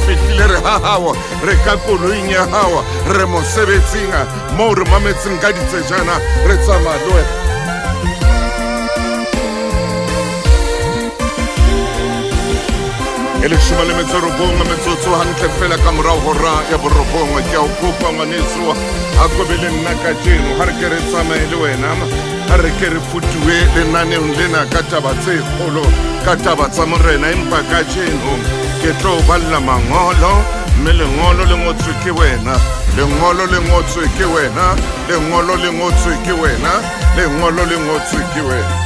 fihlile re hahawa re ka koloing ya hawa re mosebetsing moo re mametseng ka ditsejana re tsamaya le wena. E le 19 metsotso hantle fela ka morao hora ya borobongwe. Ke a o kopa ngwaneso a kobele nna ka jeno ha re ke re tsamaye le wena, ha re ke re futuwe lenaneong lena ka taba tse kgolo, ka taba tsa morena. Empa ka jeno ke tlo balla mangolo, mme lengolo le ngotswe ke wena, lengolo le ngotswe ke wena, lengolo le ngotswe ke wena, lengolo le ngotswe ke wena.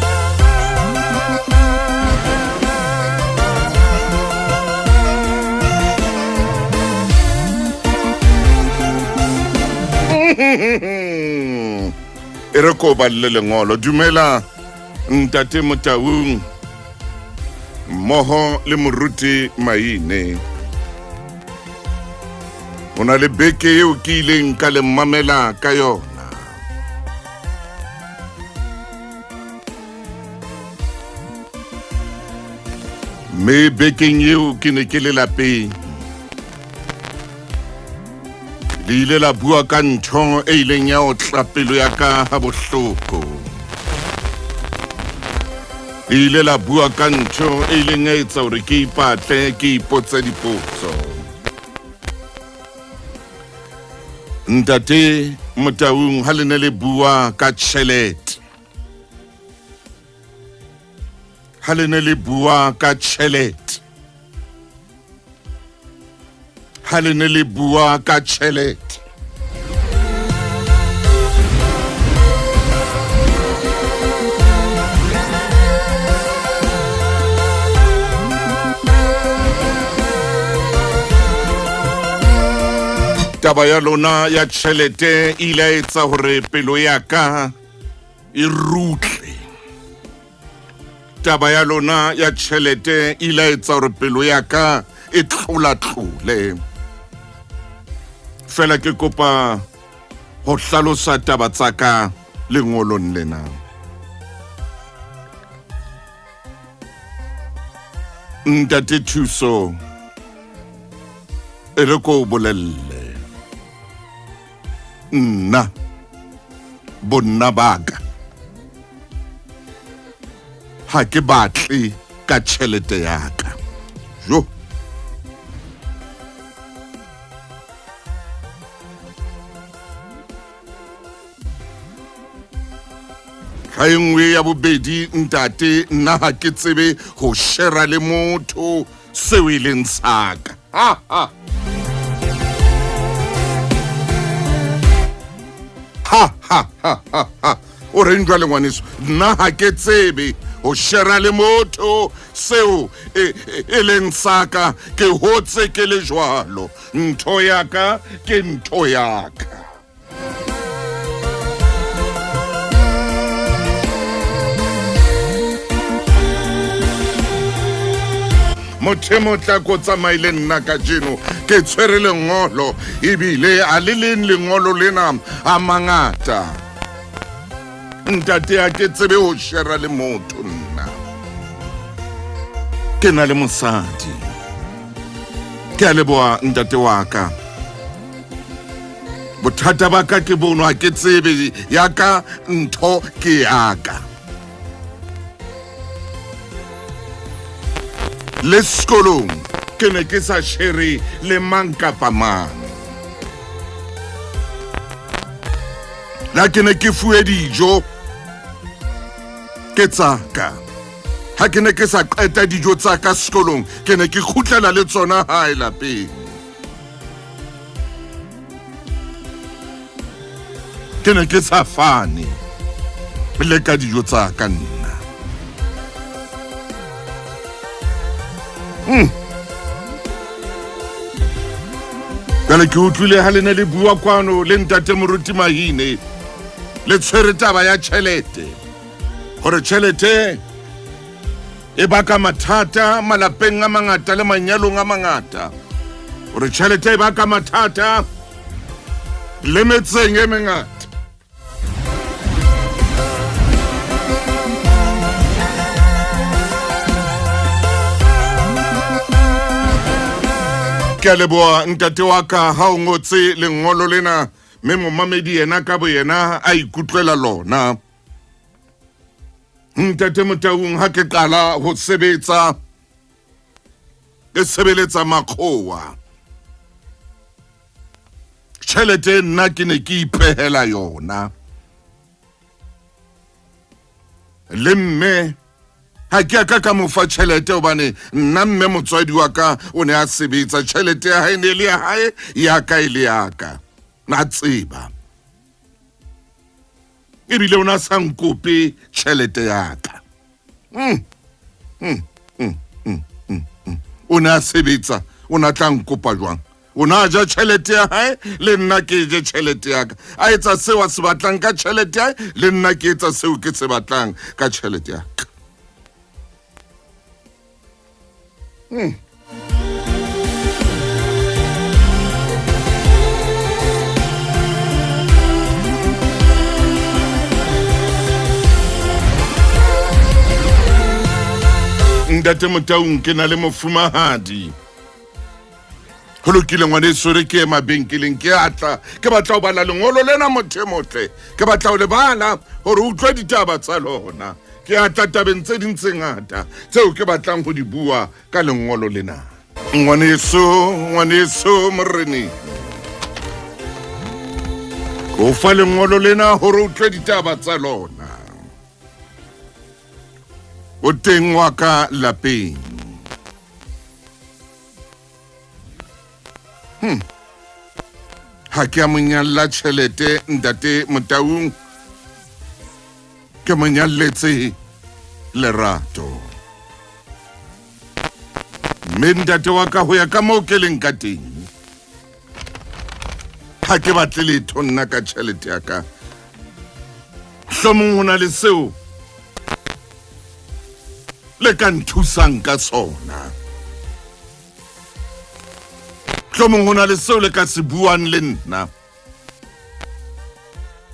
E re ko balle lengolo. Dumela ntate Motaung mmoho le moruti Maine. O na le beke eo ke ileng ka le mamela ka yona. Me bekeng eo ke ne ke le lapeng. Le ile la bua ka ntho e ileng ya o tla pelo ya ka ha bohloko. Le ile la bua ka ntho e ileng ya etsa hore ke ipatle ke ipotse dipotso. Ntate Motaung ha le ne le bua ka Chelete, ha le ne le bua ka Chelete, ha le ne le bua ka Chelete. Taba ya lona ya Chelete ile etsa hore pelo ya ka e rutle. Taba ya lona ya Chelete ile etsa hore pelo ya ka e tlole. Fela ke kopa ho hlalosa taba tsa ka lengolong lena. Ntate Thuso, e re ko bolelle. Nna bonna baka ha ke batle ka Chelete ya ka. Jo ha engwe ya bobedi ntate, nna ha ke tsebe ho shera le motho seo e leng saka. O re njwa le ngwaneso, nna ha ke tsebe ho shera le motho seo e leng saka. Ke hotse ke le jwalo, ntho ya ka ke ntho ya ka. Mothemo tla ko tsamaile nna ka jeno ke tshwere lengolo, ebile a le leng lengolo lena a mangata. Ntate a ke tsebe ho shera le motho nna. Ke na le mosadi. Ke a leboha ntate wa ka. Bothata ba ka ke bono ha ke tsebe ya ka ntho ke ya ka. Le sekolong ke ne ke sa shere le mang kapa mang. La ke ne ke fuwe dijo ke tsaka. Ha ke ne ke sa qeta dijo tsa ka sekolong, ke ne ke kgutlela le tsona hae lapeng. Ke ne ke sa fane le ka dijo tsa ka nna. Kale ke utlwile ha le ne le bua kwano le ntate moruti Maine, le tshwere taba ya Chelete, hore Chelete e baka mathata malapeng a mangata le manyalong a mangata, hore Chelete e baka mathata le metseng e mengata. Ke a leboha ntate wa ka ha o ngotse lengolo lena mme momamedi yena ka bo yena a ikutlela lona. Ntate Motaung ha ke qala ho sebetsa ke sebeletsa makgowa. Chelete nna ke ne ke iphehela yona. Le mme ha ke ka mo fa chelete hobane nna mme motswadi wa ka o ne a sebetsa. Chelete ya hae ne le ya hae ya ka ile ya ka. Na tseba. Ebile o na sa nkope chelete ya ka. O na sebetsa o na tla nkopa jwang. O na ja chelete ya hae le nna ke je chelete ya ka. A etsa seo a se batlang ka chelete ya hae le nna ke etsa seo ke se batlang ka chelete ya ka. Ntate Motaung ke na le mofumahadi. Ho lokile ngwaneso re ke mabenkeleng ke atla ke batla ho bala lengolo lena motho motle ke batla ho le bala hore o utlwe ditaba tsa lona. Ke atla tabeng tse ding tse ngata tseo ke batlang ho di bua ka lengolo lena. Ngwaneso moreni. Ko fa lengolo lena hore o utlwe ditaba tsa lona. O teng wa ka lapeng. Ha ke a monyalla Chelete ntate Motaung. Ke monyalletse lerato. Mme ntate wa ka ho ya ka moo ke leng ka teng. Ha ke batle letho nna ka Chelete ya ka. Hlomong hona le seo le ka nthusang ka sona. Hlomong hona le seo le ka se buang le nna.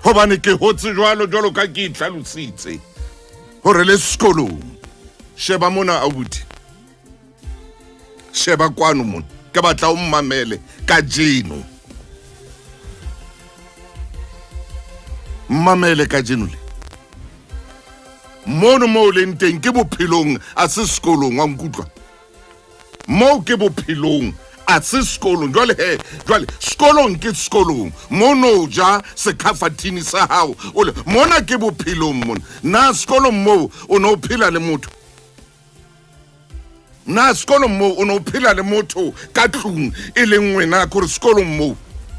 Hobane ke hotse jwalo ka ke itlhalositse hore le sekolong sheba mona abuti. Sheba kwano mona ke batla o mmamele ka jeno. Mmamele ka jeno le. Mono mo le nteng ke bophelong a se sekolong wa nkutlwa. Mo ke bophelong a se sekolong jwale sekolong ke sekolong mono ja se khafatini sa hao ole mona ke bophelong mona na sekolong mo o no phela le motho. Na sekolong mo o no phela le motho ka tlung e leng wena gore sekolong mo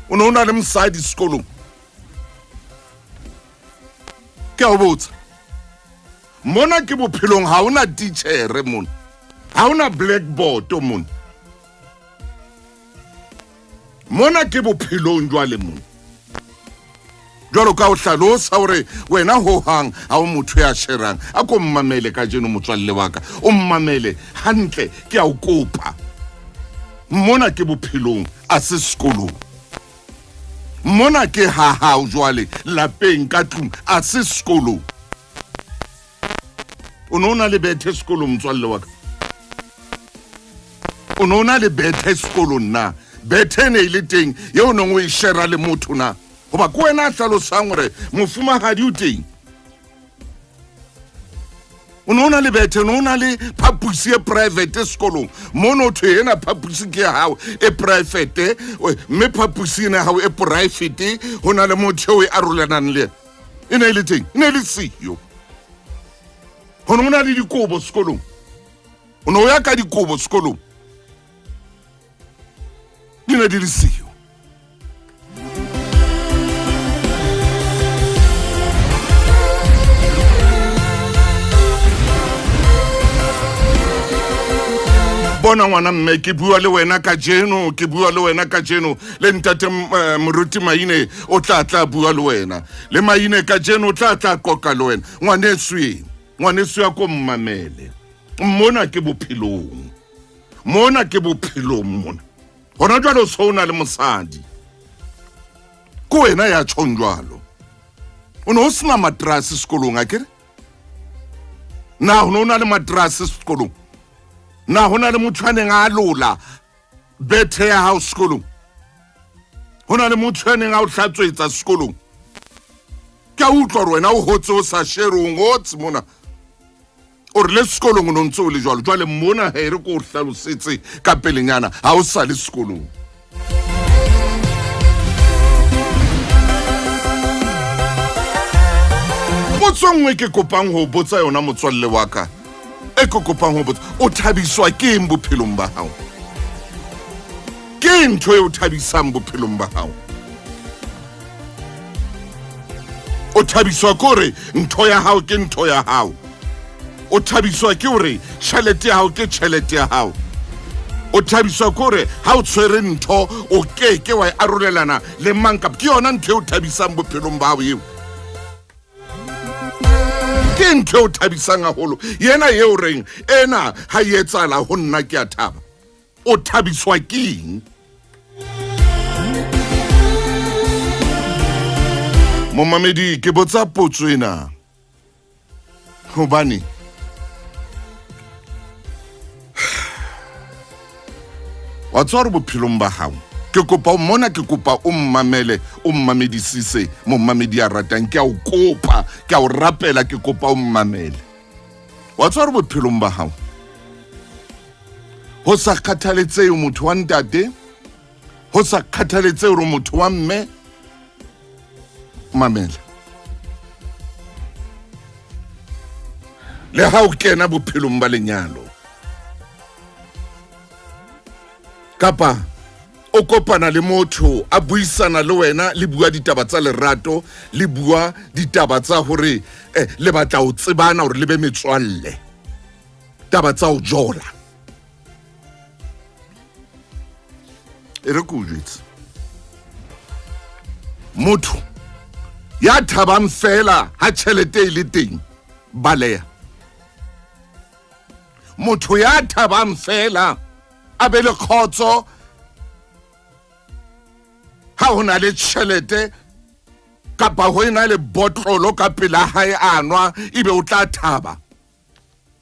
o no na le mosadi sekolong. Ke a botsa mona ke bophelong ha ona teacher mona ha ona blackboard mona. Mona ke bophelong jwale mona. Jwalo ka o hlalosa hore wena ho hang ha o motho ya sherang a ko mmamele ka jeno motswalle wa ka o mmamele hantle ke a o kopa. Mona ke bophelong a se sekolong. Mona ke ha o jwale lapeng ka tlung a se sekolong. O nona le bethe sekolong motswalle wa ka. O nona le bethe sekolong na. Bethe ne ile teng yeo no ngwe shera le motho na. Hoba ko wena hlalosang hore mofumahadi o teng. O nona le bethe no na le phapusi e private sekolong. Mono thwe ena phapusi ke hao e private mme phapusi ena hao e private hona le motho e arolanang le. Ena ile teng ina le siyo. Hono mona le dikobo sekolong. Ono ya ka dikobo sekolong. Dina di le siyo. Bona ngwana mme ke bua le wena ka jeno le ntate moruti Maine o tla bua le wena le Maine ka jeno o tla koka le wena ngwanesu ya ko mmamele mona ke bophelong mona hona jwalo so na le mosadi ko wena ya tshonjwalo o no sina matrasi sekolong akere na ho na le matrasi sekolong na hona le motho a neng a lola bethe ya hao sekolong ho na le motho ene nga o hlatswetsa sekolong ke a utlwa re wena o hotse o sa shere o ngotse mona o re le sekolong o no ntse o le jwalo jwale mona he re ko o hlalosetse ka pelenyana ha o sa le sekolong motsongwe ke kopang ho botsa yona motswalle wa ka e ke kopang ho botsa o thabiswa ke eng bophelong ba hao ke ntho e o thabisang bophelong ba hao o thabiswa kore ntho ya hao ke ntho ya hao o thabiswa ke hore tjhelete ya hao ke tjhelete ya hao o thabiswa kore ha o tshwere ntho o ke wa arolelana le manka ke yona ntho e o thabisang bophelong ba hao eo ke ntho e o thabisang haholo yena eo reng ena ha e etsala ho nna ke a thaba o thabiswa ke eng momamedi ke botsa potso ena hobane wa tsware bophelong ba hao ke kopa mona ke kopa o mmamele o mmamedisise mommamedi a ratang ke a o kopa ke a o rapela ke kopa o mmamele wa tsware bophelong ba hao ho sa khathaletse motho wa ntate ho sa khathaletse hore motho wa mme mamela le ha o kena bophelong ba lenyalo kapa o kopana le motho a buisana le wena le bua ditaba tsa lerato le bua ditaba tsa hore le batla o tsebana hore le be metswalle taba tsa o jola e re go jwetsa motho ya thabang fela ha tjhelete e le teng baleya motho ya thabang fela a be le khotso ha hona le tjhelete kapa ho ena le botlolo ka pela hae anwa ibe o tla thaba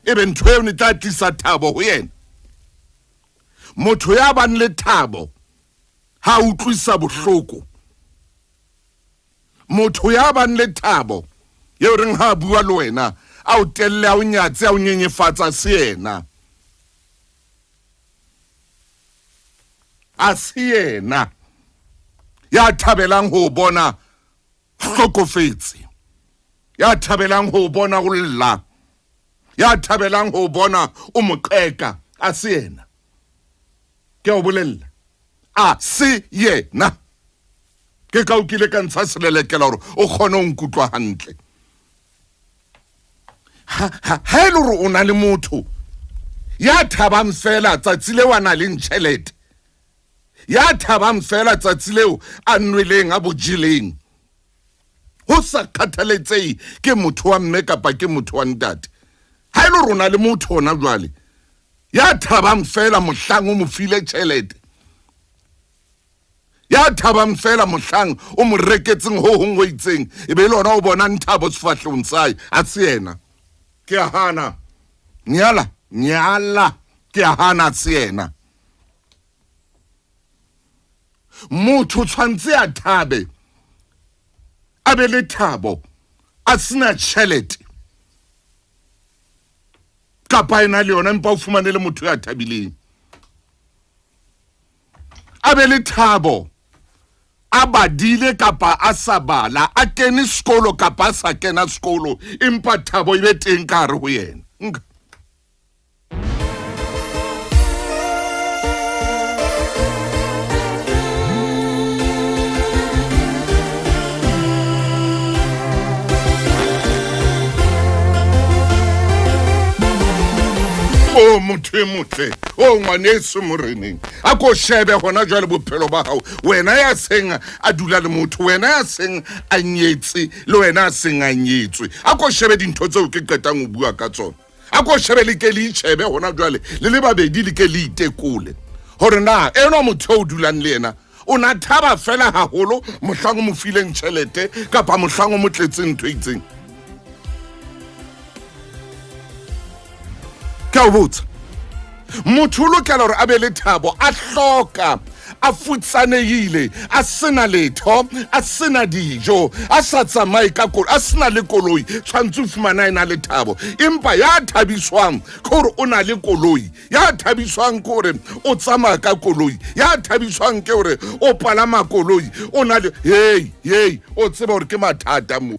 ebe ntho eo ne tla tlisa thabo ho yena motho ya bang le thabo ha utlwisa bohloko motho ya bang le thabo ye reng ha bua le wena a o telle a o nyatse a o nyenyefatsa se yena a se yena ya thabelang ho bona hlokofetse ya thabelang ho bona go lla ya thabelang ho bona o moqeka a se yena ke o bolella a se yena ke ka o kile ka ntsha selelekela hore o kgone o nkutlwa hantle ha e le hore o na le motho ya thabang fela tsatsi leo a na le tjhelete ya thabang fela tsatsi leo a nweleng a bojileng ho sa khathaletsei ke motho wa mme kapa ke motho wa ntate ha e le hore o na le motho ona jwale ya thabang fela mohlang o mo file tjhelete ya thabang fela mohlang o mo reketseng ho hong ho itseng e be le ona o bona nthabo sefahlong sa hae a se yena ke a hana nyala ke a hana se yena motho tshwantse a thabe a be le thabo a sena tjhelete kapa ena le yona mpa o fumane le motho ya thabileng a be le thabo a badile kapa a sa bala a kene sekolo kapa a sa kena sekolo empa thabo e be teng ka hare ho yena o motho e motle o ngwaneso moreneng a ko shebe hona jwale bophelo ba hao wena ya seng a dula le motho wena ya seng a nyetse le wena a seng a nyetswe a ko shebe dintho tseo ke qetang ho bua ka tsona a ko shebe le ke le itshebe hona jwale le babedi le ke le itekole hore na eno motho o dulang le yena o na thaba fela haholo mohlang o mo fileng tjhelete kapa mohlang o mo tletseng ntho itseng ka o botsa motho o lokela hore a be le thabo, a hloka, a futsanehile, a sena letho, a sena dijo, a sa tsamaye ka koloi, a sena le koloi, tshwantse o fumana ena le thabo. Empa ya thabiswang ke hore o na le koloi, ya thabiswang ke hore o tsamaya ka koloi, ya thabiswang ke hore o palama koloi, o na le hey o tseba hore ke mathata mo.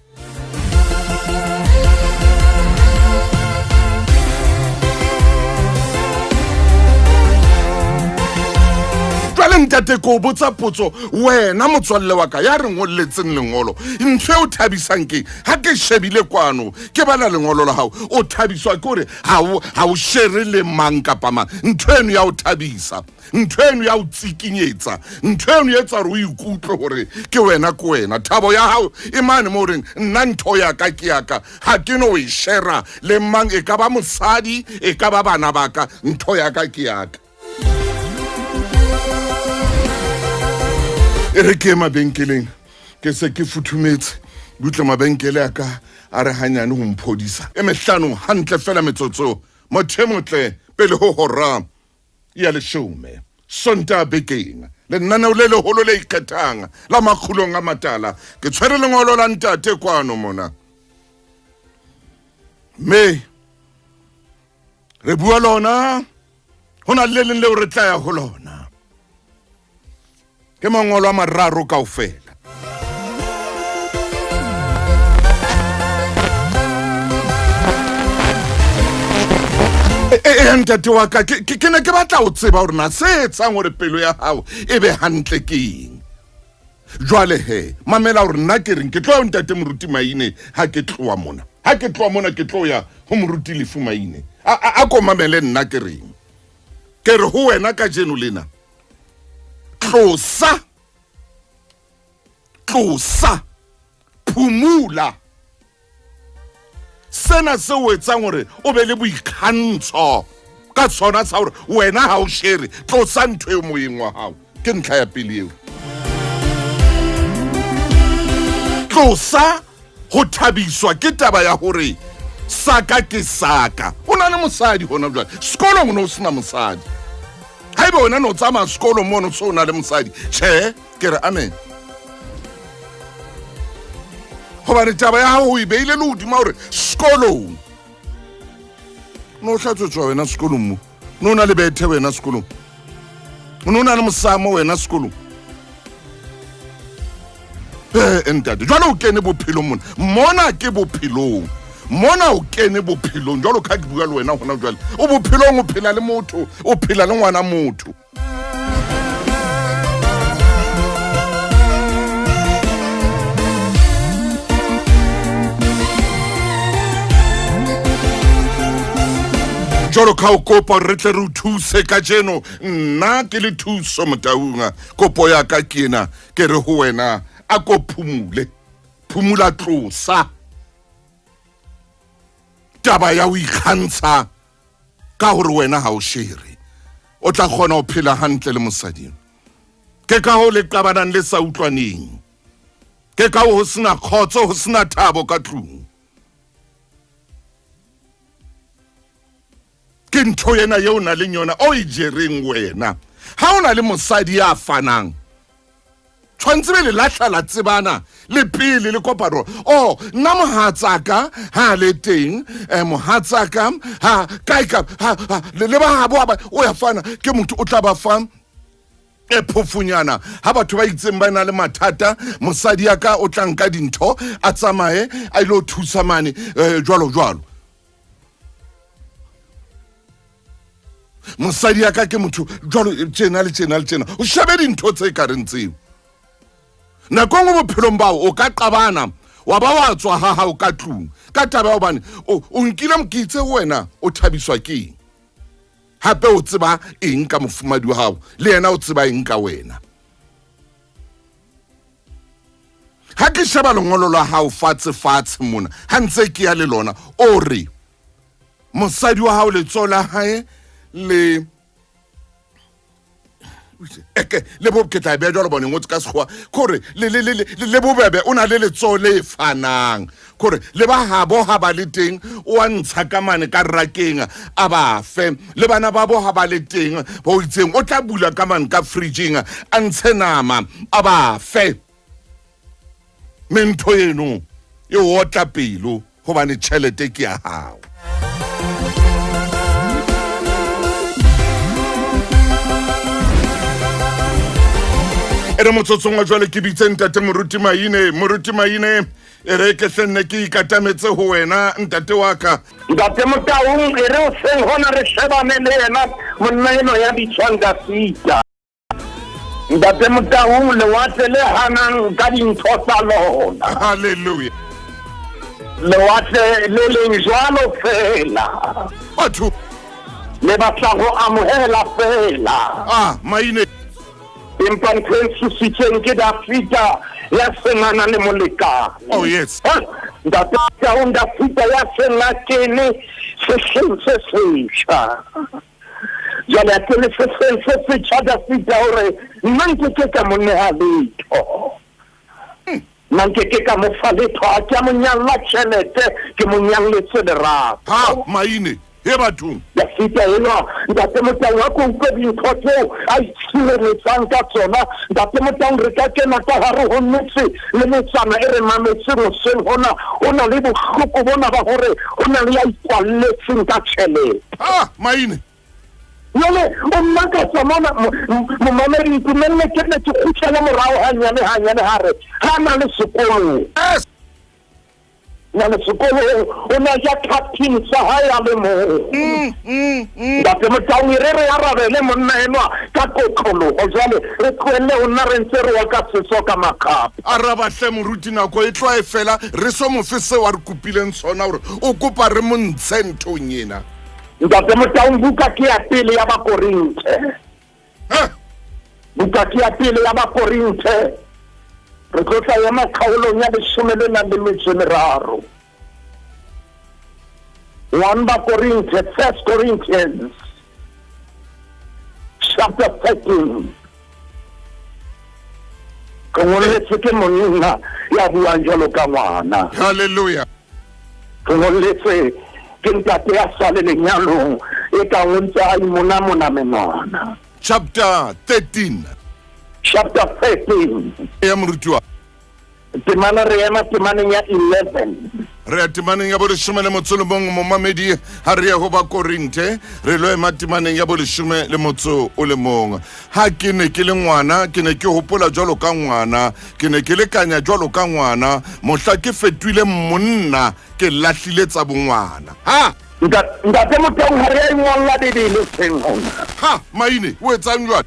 Ntate ko botsa potso, wena motswalle wa ka ya re ngolletseng lengolo, ntho o thabisang ke ha ke shebile kwano ke bana lengolo la hao, o thabiswa ke hore ha o share le mang kapa mang. Ntho eno ya o thabisa, ntho eno ya o tsikinyetsa, ntho eno ya etsa hore o ikutlwe hore ke wena ko wena. Thabo ya hao e mane mo reng nna ntho ya ka ke ya ka, ha ke no e share le mang, e ka ba mosadi, e ka ba bana ba ka, ntho ya ka ke ya ka. E re ke mabenkeleng ke se ke futhumetse butle mabenkele a ka a re hanyane ho mphodisa e mehlano hantle fela metsotso mothemotle pele ho hora ya 10 Sonta bekeng le nna le holo le ikethang la Makgulong A Matala ke tshwere lengolo la ntate kwano mona me re bua lona hona le leng le re tla ya ho lona ke mangolo a mararo kaofela. Ntate wa ka ke ne ke batla o tseba hore na se etsang hore pelo ya hao e be hantle ke eng. Jwale he mamela hore nna ke reng ke tlo ntate moruti Maine ha ke tloa mona, ha ke tloa mona ke tlo ya ho moruti Lefu Maine a ko mamele nna ke reng ke re ho wena ka jeno lena tlosa phumula sena se o etsang hore o be le boikgantsho ka tsona tsa hore wena ha o shere tlosa ntho e moyeng wa hao ke ntlha ya pele eo. Tlosa ho thabiswa ke taba ya hore saka ke saka, o na le mosadi hona jwale sekolong no sena mosadi, haebe wena no tsamaya sekolo mono so na le mosadi tjhe ke re amen. Hobane taba ya hao o ibeile le hodima hore sekolong no hlatswetswa wena sekolong mo no na le bethe wena sekolong no na le mosamo wena sekolong entate jwale o kene bophelong mona ke bophelong mona o kene bophelong jwalo ka ke bua le wena hona jwale o bophelong o phela le motho o phela le ngwana motho. Jolo ka o kopa re tle re o thuse ka jeno nna ke le thuso motaunga kopo ya ka ke ena ke re ho wena a ko phumula tlosa taba ya o ikgantsha ka hore wena ha o shere o tla kgona ho phela hantle le mosading ke ka ho le qabanang le sa utlwaneng ke ka ho sena khotso ho sena thabo ka tlung ke ntho yena yeo na le yona o ijereng wena ha o na le mosadi ya fanang tshwantse be le lahla la tsebana le pele le koparo nna mohatsaka ha le teng mohatsaka ha kaika ha le ba habo o ya fana ke motho o tla ba fa e phofunyana ha batho ba itseng ba na le mathata mosadi ya ka o tla nka dintho a tsamaye a ilo thusa mane jwalo mosadi ya ka ke motho jwalo tjena le tjena o shabe dintho tse ka reng tseo nako ngwe bophelong bao o ka qabana wa ba wa tswa ha o ka tlung ka taba ya bane o nkile mokitse wena o thabiswa ke hape o tseba eng ka mofumadi wa hao le yena o tseba eng ka wena ha ke sheba lengolo la hao fatshe mona ha ntse ke ya le lona o re mosadi wa hao le tsola hae le eke le bo ke tla be jalo bone ngotse ka segwa kore le bobebe o na le letso le fanang kore le ba habo ha ba le teng o ntsha ka mane ka rakeng a ba fe le bana ba bo ha ba le teng ba o itseng o tla bula ka mane ka fridging a ntshe nama a ba fe mentho eno e otla pelo hobane tšhelete ke ya hao. Ere motsotsong wa jwale ke bitse ntate Moruti Maine e re ke hlenne ke ikatametse ho wena ntate wa ka. Ntate Motaung e re o seng hona re shebane le yena monna eno ya bitswang Fita. Ntate Motaung lewatle le hanang ka dintho tsa lona. Hallelujah. Lewatle le leng jwalo fela. Batho le batla ho amohela fela. Maine empa ntho e susitseng ke Fita ya senana le molekane. Oh yes. Ntate Motaung Fita ya sena kene se sesha. Jale a kene se sesha Fita hore nna ke ka monne ha letho. Nanke ke ka mo fa letho a ke mo nyalla Chelete ke mo nyalletse lerato. Maine he batho Fita eno ntate Motaung wa ko utlwe dintho tseo a itshireletsang ka tsona. Ntate Motaung re ka kena ka hare ho metse le metsana e re mametseng hoseng hona o na le bohloko bona ba hore o na le ya ikwalletseng ka tjhelete. Maine Yole o maka tsamana mo mamedi ntumelle ke ne ke khutshela morao hanyane hare ha na le sekolo. Yes. Na le sekolo o na ja captain sa hae a le mo. Ntate Motaung re arabele monna eno ka kotlolo o jale re tloelle o nna re ntse re wa ka setso ka makapa. Araba hle Moruti nako e tloa e fela re so mo fe se wa re kupileng sona hore o kopa re montshe nthong ena. Ntate Motaung buka ke ya pele ya Bakorinthe. Buka ke ya pele ya Bakorinthe. Re tlotla ya makgaolong ya 13. 1 Bakorinthe, 1 Corinthians chapter 13. Kongoletse ke monna ya buang jalo ka ngwana. Hallelujah. Kongoletse ke ntate ya sale lenyalong e ka ngontsa a imona menwana. Chapter 13. Chapter 13. Ya Moruti wa temana re ema temaneng ya 11. re a temaneng ya boleshome le motso le mong mo mamedi ha re ya ho Bakorinthe re lo ema temaneng ya boleshome le motso o le mong. Ha ke ne ke le ngwana ke ne ke hopola jwalo ka ngwana ke ne ke lekanya jwalo ka ngwana mohla ke fetwile monna ke lahlile tsa bongwana. Ntate Motaung ha re a ngolla le seng hona. Maine o etsang jwalo?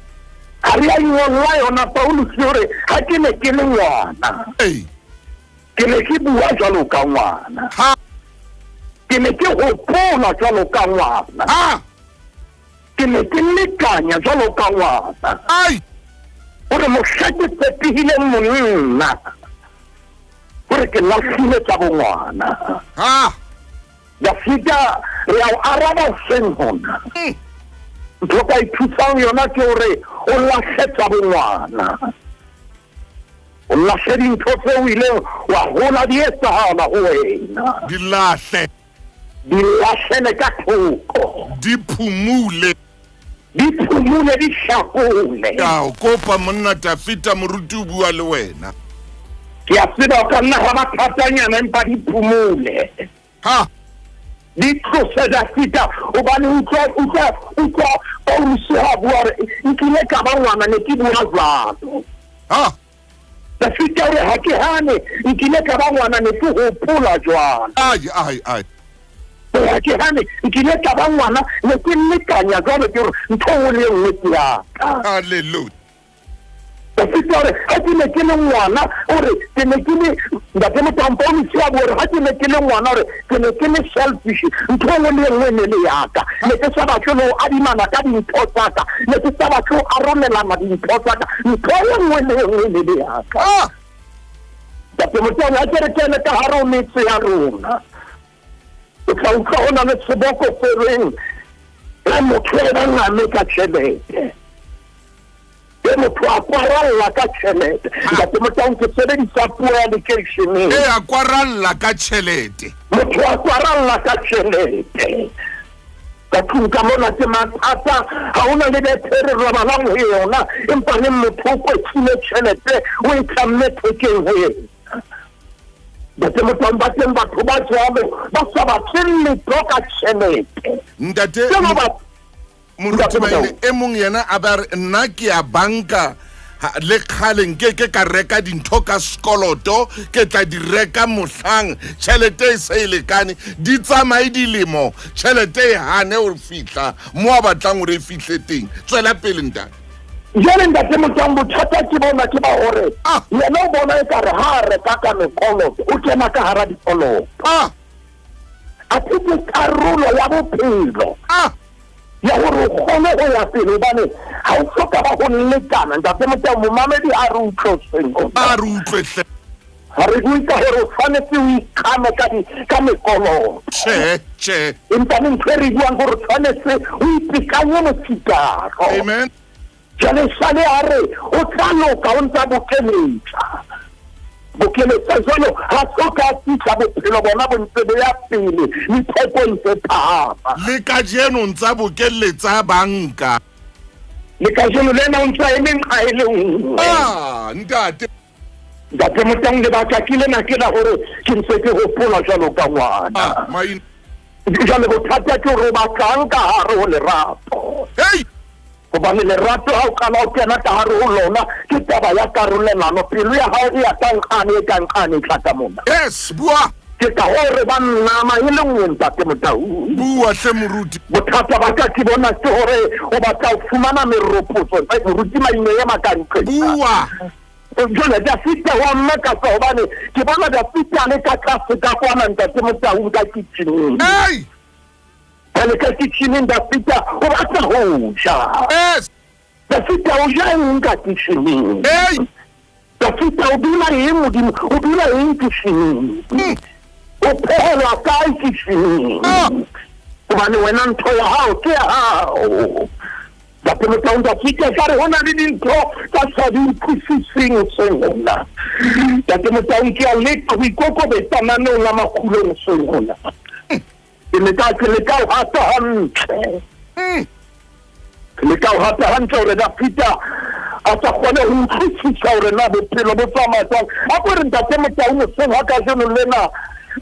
Ha re a ngolla yona Paulus hore ha ke ne ke le ngwana. Ke ne ke bua jwalo ka ngwana. Ke ne ke hopola jwalo ka ngwana. Ke ne ke lekanya jwalo ka ngwana. Hore mohla ke fetile monna hore ke lahlile tsa bongwana. Fita re a araba seng hona. Ntho ka ithusang yona ke hore o lahle tsa bongwana. O lahle dintho tseo ile wa hola di etsahala ho wena. Di lahle le ka thoko. di phumule di shakole. Ya o kopa monna Fita Moruti o bua le wena. Ke a tseba ka nna ha bathatanyana empa di phumule. Di tlose Fita hobane utlwa o se bua re nkile ka ba ngwana ne ke bua jwalo. Fita re ha ke hane nkile ka ba ngwana ne ke hopola jwalo. Ai ha ke hane nkile ka ba ngwana ne ke lekanya jwalo ke re ntho le nngwe ya. Hallelujah. Fita re ha ke ne ke le ngwana ore ke ne ke le ntate Motaung se a bua ha ke ne ke le ngwana ore ke ne ke le selfish ntho le nngwe ne le yaka ne ke sa batho lo adimana ka dintho tsaka ne ke sa batho arolelana dintho tsaka ntho le nngwe ne le yaka. Ntate Motaung a kere kene ka hare ho metse ya rona o tla utlwa ho na le seboko se reng re motho e ba ngame ka tjhelete. ore motho a kwaralla ka tšhelete ntate Motaung ke sebedisa puo ya lekeisheneng a kwaralla ka tšhelete motho a kwaralla ka tšhelete ka tlung ka mona ke mathata ga o na le betere robalang ho yona empa le motho o kwetlile tšhelete o e tlamme thekeng ho yena ntate Motaung ba teng batho ba jalo ba sa batle letho ka tšhelete ntate moruti maile e mong yena a ba re nna ke a banka le kgaleng ke ka reka dintho ka sekoloto ke tla di reka mohlang tšhelete e se e lekane di tsamaye dilemo tšhelete e hane o fihla mo a batlang gore e fihle teng tswela pele ntate jale ntate Motaung bothata ke bona ke ba hore yena o bona e kare ha reka ka mekoloto o kena ka hara dikoloto a ke karolo ya bophelo ya gore o kgone go ya pele bane ga o hloka ba go lekana ntate Motaung momamedi a re utlweseng a re utlwehle ga re bue ka gore o tshwanetse o ikgame ka mekoloto tšhe empa le ntho e re buang gore o tshwanetse o itekanye motshikaro amen jale sale a re o tla loka o ntsa bokeletsa jalo ga soka a fitlha bophelo bona bo ntse bo ya pele ditheko ntse phama le ka jeno ntsa bokeletsa banka le ka jeno le ena o ntsa eme nqa e le nngwe ntate Motaung lebaka ke lena ke la gore ke ntse ke gopola jalo ka ngwana jale bothata ke gore o batlang ka gare go lerato gobane lerato ga o kana o kena ka gare go lona ke taba ya karolelano pelo ya gago e ya kankgane e kankgane e tlhaka mona bua ke ka gore ba nnama e le nngwe ntate Motaung bua hle moruti bothata ba ka ke bona ke gore o batla o fumana meropotso moruti maine ya makantle bua jone Dafita wa mme ka sa gobane ke bona Dafita le ka tlase ka kwana ntate Motaung ka kitcheneng le ka kitcheneng Dafita o batla go ja Dafita o ja eng ka kitcheneng Dafita o dula eng modimo o dula eng kitcheneng o phehelwa kae kitcheneng gobane wena ntho ya gago ke ya gago ntate Motaung Dafita ka re go na le dintho ka sa di utlwisiseng sengona ntate Motaung ke a leka go ikokobetsa manong a Makgulong sengona ke leka o hata hantle gore Dafita a sa kgone go utlwisisa gore na bophelo bo tsamaya jang a kore ntate Motaung seng ga ka jeno lena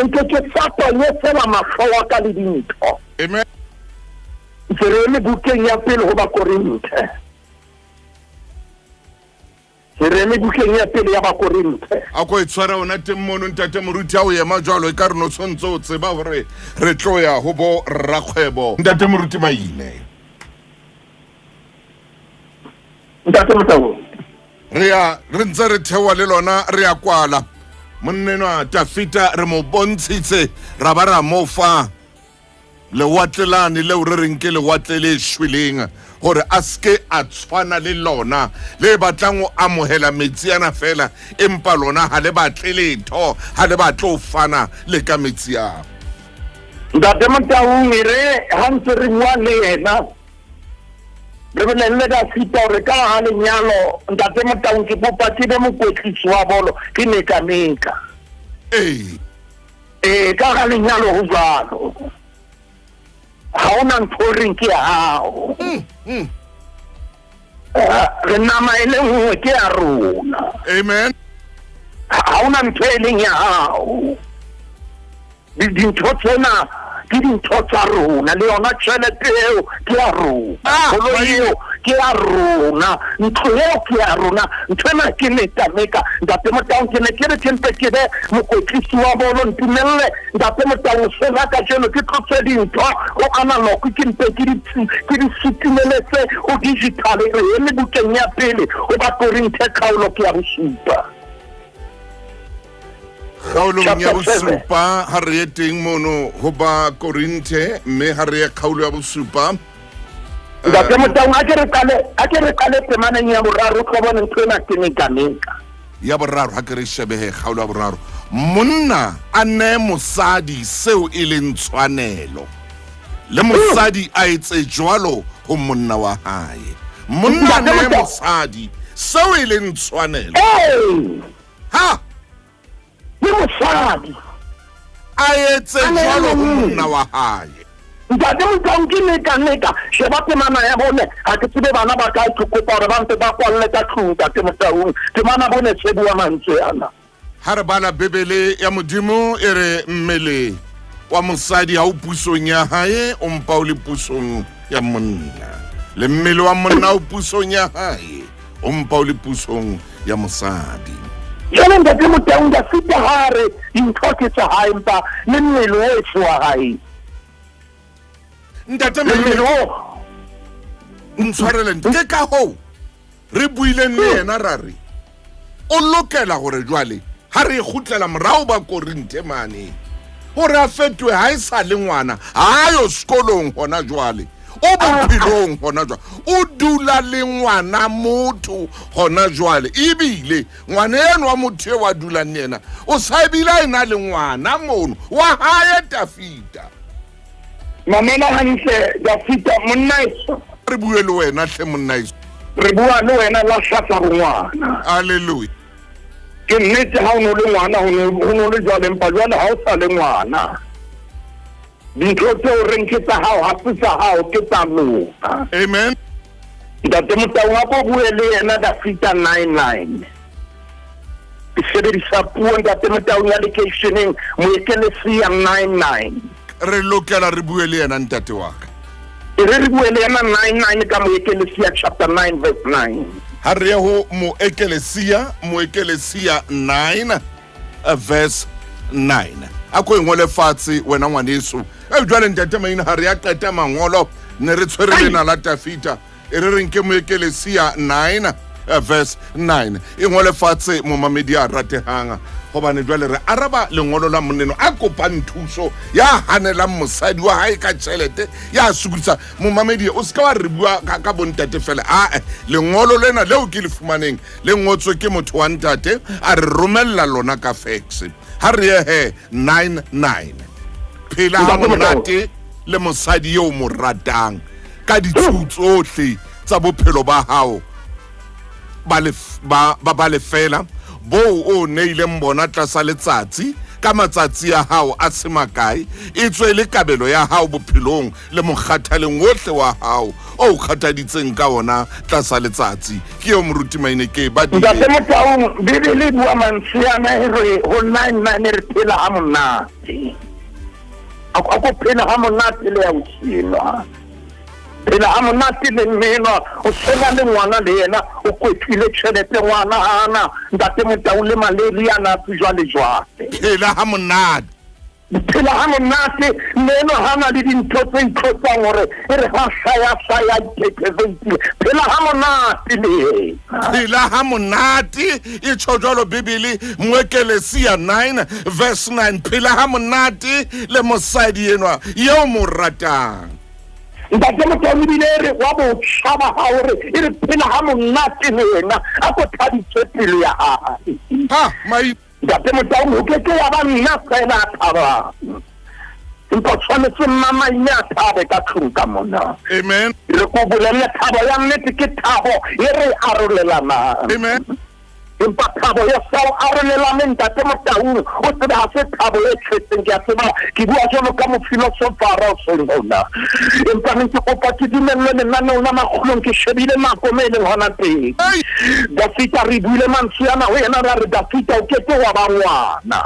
nke ke sapanye fela matlho wa ka le dintho ke re eme bukeng ya pele go Bakorinthe ya Bakorinthe a ko e tshwara ona teng mono ntate moruti a o ema jalo e ka re no tshwantse o tseba gore re tlo ya go bo rrakgwebo ntate moruti maine ntate Motaung re ntse re thewa le lona re ya kwala monnenwa Dafita re mo bontshitse ra ba ra mofa lewatlelane leo re reng ke lewatle le shweleng gore a ske a tshwana le lona le batlang o amohela metsi ana fela empa lona ha le batle letho ha le batle o fana le ka metsi ao ntate Motaung re ha ntse re bua le yena re bolelle Dafita gore ka ga lenyalo ntate Motaung ke kopa ke be mokwetlisi wa bolo ke meka ka ga lenyalo go jalo ga ona ntho reng ke ya gago re nama e le nngwe ke ya rona amen ga ona ntho e leng ya gago dintho tsena ke dintho tsa rona le yona tšhelete eo ke ya rona koloi eo ke ya rona ntlo eo ke ya rona ntho ena ke mekameka ntate Motaung ke ne ke re ke mpe ke be mokwetlisi wa bolo ntumelele ntate Motaung sena ka jeno ke tlotse dintho go analog ke mpe ke di sutumeletse go digital re eme bukeng ya pele go Bakorinthe kgaolo ke ya bosupa kgaolong ya bosupa ha re ye teng mono go Bakorinthe mme ha re ye kgaolo ya bosupa ntate Motaung a ke re kale temaneng ya boraro tlo bona ntho ena ke mekameka ya boraro ha ke re shebege kgaolo ya boraro monna a ne mosadi seo e leng tshwanelo le mosadi a etse jwalo go monna wa hae monna ne mosadi seo e leng tshwanelo ha le mosadi a etse jwalo ho monna wa hae. ntate Motaung ke neka sheba temana ya bone ha ke tsebe bana ba ka ikopa hore ba ntse ba kwalle ka tlung ntate Motaung temana bone se bua mantswe ana. Ha re bala Bebele ya Modimo e re mmele wa mosadi ha o pusong ya hae o mpa o le pusong ya monna, le mmele wa monna o pusong ya hae o mpa o le pusong ya mosadi. Jwale ntate Motaung ka fita hare dintho ke tsa hae mpa le mmele o se wa hae. Ntate Mmelo ntshwarele ke ka ho re buileng le yena rare o lokela gore jwale ha re khutlela morao ba Korinte mane hore a fetwe ha isa le ngwana ha yo sekolong hona jwale o bophelong hona jwale o dula le ngwana motho hona jwale ibile ngwana eno wa motho wa dula le yena o sa ebile ina le ngwana mono wa hae Tafita. Mamela hantle Tafita monna iso re bue le wena hle monna iso re bua le wena la hlasa ngwana. Hallelujah. Ke nnete ha o no le ngwana ho no le jwale mpa jwale ha o sa le ngwana dintho tseo re nke tsa hao ha se tsa hao ke tsa lona. Amen. Ntate Motaung a bo bue le yena Tafita 99 ke sebedisa puo ntate Motaung ya locationeng Moekelesia 99 re lokela re bue le yena ntate wa ka re bue le yena 99 ka Moekelesia chapter 9 verse 9 ha re ho Moekelesia 9 verse 9 a ko ngole fatse wena ngwaneso e jwale ntate maina ha re ya qeta mangolo ne re tshwere lena la Tafita e re reng ke Moekelesia 9 verse 9 e ngole fatse mo mamedi a ratehanga hobane jwale re araba lengolo la moneno a kopang thuso ya hanela mosadi wa hae ka Chelete ya sukutsa mo mamedi o ska wa re bua ka bontate fela lengolo lena leo ke le fumaneng le ngotswe ke motho wa ntate a re romella lona ka fax ha re he 99 phela ha monate le mosadi yo mo ratang ka ditshutsohle tsa bophelo ba hao ba le fela bo o neile mbona tlasa letsatsi ka matsatsi ya hao a semakae e tswe le kabelo ya hao bophelong le mokgathaleng wohle wa hao o kgathaditseng ka ona tlasa letsatsi ke yo moruti maine ke ba di ntate Motaung Bibele bua mantsiana re ho 99 re phela ha monate a ko phela ha monate le ya utshelwa phela ha monate le mmeno o sena le ngwana le yena o kwetile Chelete ngwana ana ntate Motaung le malaria na jwale phela ha monate phela ha monate mmeno hana le dintho tse ikhotsang hore e re ha saya ikepeventile phela ha monate le phela ha monate e tshojolo Bibele Moekelesia 9 verse 9 phela ha monate le mosadi enwa yo mo ratang ntate Motaung bile re wa bo tshaba ha hore e re phela ha monate le yena a ko thaditse pele ya hae ha mai ntate Motaung o ke ya ba nna fela thaba empa tshwanetse mama ina thaba ka tlung ka mona. Amen. Re ko bolella thaba ya nnete ke thabo e re arolelana. Amen. Empa thabo ya sao arolelana ntate Motaung o tseba ha se thabo e tshetseng ke a tseba ke bua jalo ka mofilosofara o sona empa ntse go pati dimelle nna nna Makgulong ke shebile nako me le hona teng Tafita re buile mantsiana ho yena ra re Tafita o kete wa ba ngwana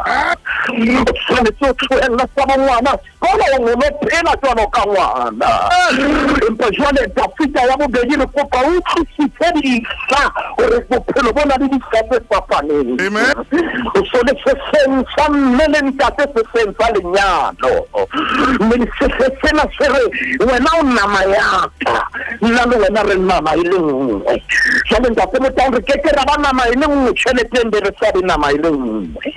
o tshwanetse o tlohella sa ba ngwana kola o mo phela tswana ka ngwana empa jwale Tafita ya bobedi re kopa o tsitsitse disa hore bophelo bona di fapaneng. Amen. So le senza nell'entate senza lenyalo. Mi se sena sere wena una mayata. Nalo wena re mama ile ngwe. So le ntate Motaung ke ra bana ma ile ngwe Chelete ndere sa bana ma ile ngwe.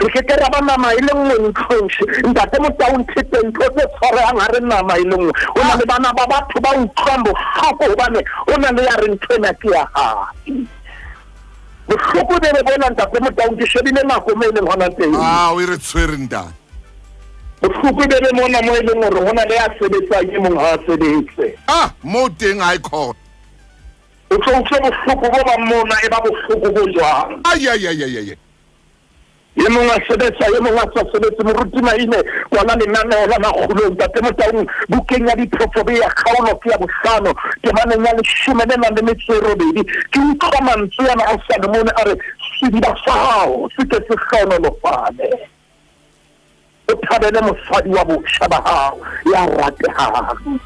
Ke ra bana ma ile ngwe nkhonshi. Ntate Motaung tshite ntho tse tshwarang ha re nama ile ngwe. Ona le bana ba batho ba utlwambo hako hobane ona le ya re ntwena ke ya ha. Bohloko de bona ntate Motaung ke shebile nako me leng hona teng o re tshwere nta bohloko de mona mo ile ngore hona le ya sebetsa ke mong ha sebetse mo teng ha ikho o tlo bohloko bo ba mona e ba bohloko bo jwang ai ye mongwe a sebetsa ye mongwe a sa sebetse moruti maine kwana lenaneo la Makgulong tate Motaung bukeng ya diprofobe ya kgaolo ke ya bohlano temaneng ya 18 ke utlwa mantswe yana a Salomone a re sediba sa hao se ke se hlonolofale o thabele mosadi wa botjha ba hao ya ratehang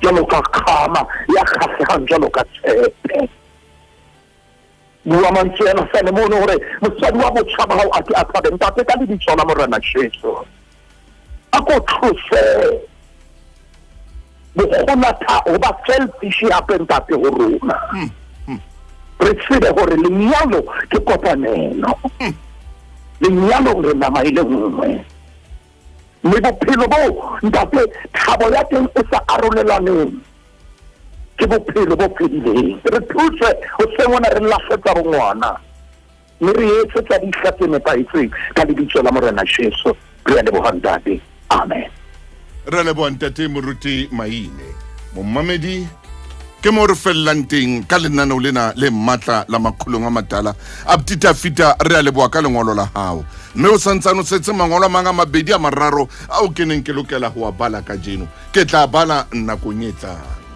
jalo ka kgama ya kgahlehang jalo ka tshepe bua mantswe yana Salomone hore mosadi wa botjha ba hao a ke a thabeng tate ka lebitso la Morena Jesu a ko thuse bokgonatha ho ba selfish hape ntate ho rona re tsebe hore lenyalo ke kopanelo lenyalo re nama ile nngwe mme bophelo bo ntate thabo ya teng e sa arolelaneng ke bophelo bo phedileng re thuse ho sengwana re lahletse bongwana mme re etsetsa dihla tse nepahetseng ka lebitso la Morena Jesu re a leboha ntate amen re leboha ntate moruti maine mommamedi ke mo re fellang teng ka lenaneo lena le matla la Makgulong a Matala a ptita fita re a leboha ka lengolo la hao mme o santsane o setse mangolo a mang a mabedi a mararo a o keneng ke lokela ho a bala ka jeno ke tla bala nakong e tlang.